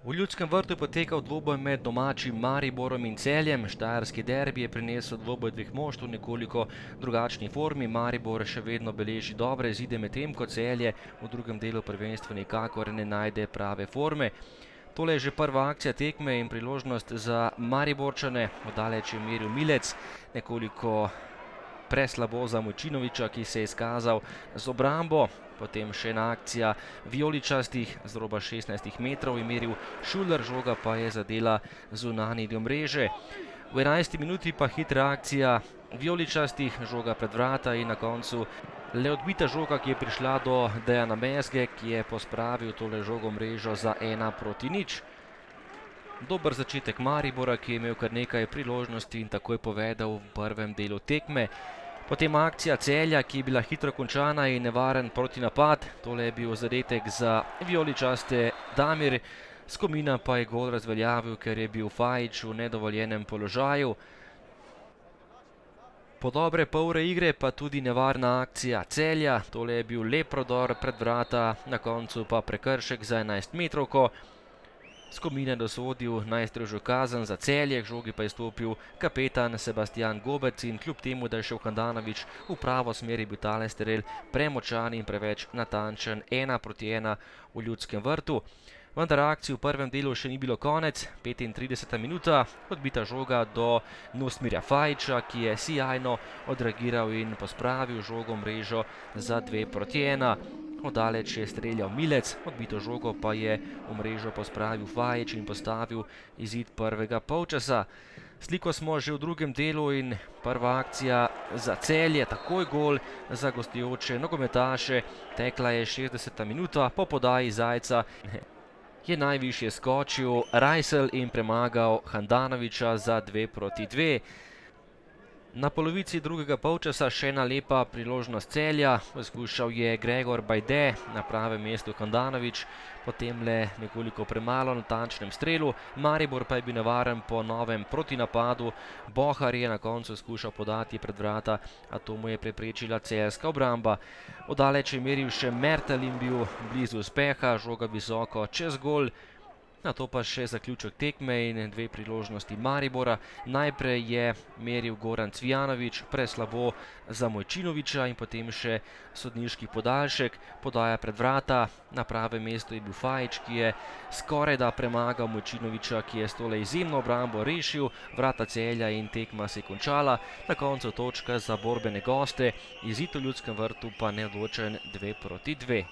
V Ljudskem vrtu je potekal dvoboj med domačim Mariborom in Celjem. Štajerski derbi je prinesel dvoboj dveh moštev v nekoliko drugačni formi. Maribor še vedno beleži dobre izide, medtem ko Celje v drugem delu prvenstva nikakor ne najde prave forme. Tole je že prva akcija tekme in priložnost za Mariborčane. Daleč je meril Milec, nekoliko preslabo za Mojčinoviča, ki se je izkazal z obrambo. Potem še ena akcija vijoličastih z roba 16 metrov je meril Šuler, žoga pa je zadela zunanji del mreže. V 11. minuti pa hitra akcija vijoličastih, žoga pred vrata in na koncu le odbita žoga, ki je prišla do Dejana Mezge, ki je pospravil tole žogo mrežo za 1-0. Dober začetek Maribora, ki je imel kar nekaj priložnosti in takoj povedal v prvem delu tekme. Potem akcija Celja, ki je bila hitro končana in nevaren protinapad. Tole je bil zadetek za vijoličaste. Damir Skomina pa je gol razveljavil, ker je bil Fajič v nedovoljenem položaju. Po dobre pol ure igre pa tudi nevarna akcija Celja. Tole je bil lep prodor pred vrata, na koncu pa prekršek za 11-metrovko. Skomina je dosodil najstrožjo kazen za Celje, k žogi pa je stopil kapetan Sebastian Gobec in kljub temu, da je šel Handanović v pravo smer, je bil tale strel premočan in preveč natančen. 1-1 v Ljudskem vrtu. Vendar akcij v prvem delu še ni bilo konec. 35. minuta, odbita žoga do Nusmirja Fajiča, ki je sijajno odreagiral in pospravil žogo mrežo za 2-1. Daleč je streljal Milec, odbito žogo pa je v mrežo pospravil Fajič in postavil izid prvega polčasa. Sliko smo že v drugem delu in prva akcija za Celje, takoj gol za gostujoče nogometaše. Tekla je 60. minuta, po podaji Zajca je najvišje skočil Rajsel in premagal Handanovića za 2-2. Na polovici drugega polčasa še ena lepa priložnost Celja. Poskušal je Gregor Bajde, na pravem mestu Handanović, potem le nekoliko premalo na natančnem strelu. Maribor pa je bil nevaren po novem protinapadu. Bohar je na koncu skušal podati pred vrata, a to mu je preprečila celjska obramba. Daleč je meril še Mertel in bil blizu uspeha, žoga visoko čez gol. Nato pa še zaključek tekme in dve priložnosti Maribora. Najprej je meril Goran Cvijanović, preslabo za Mojčinoviča in potem še sodniški podaljšek. Podaja pred vrata, na pravem mestu je bil Fajič, ki je skorajda premagal Mojčinoviča, ki je s tole izjemno obrambo rešil vrata Celja in tekma se je končala. Na koncu točka za borbene goste, izid v Ljudskem vrtu pa neodločen 2-2.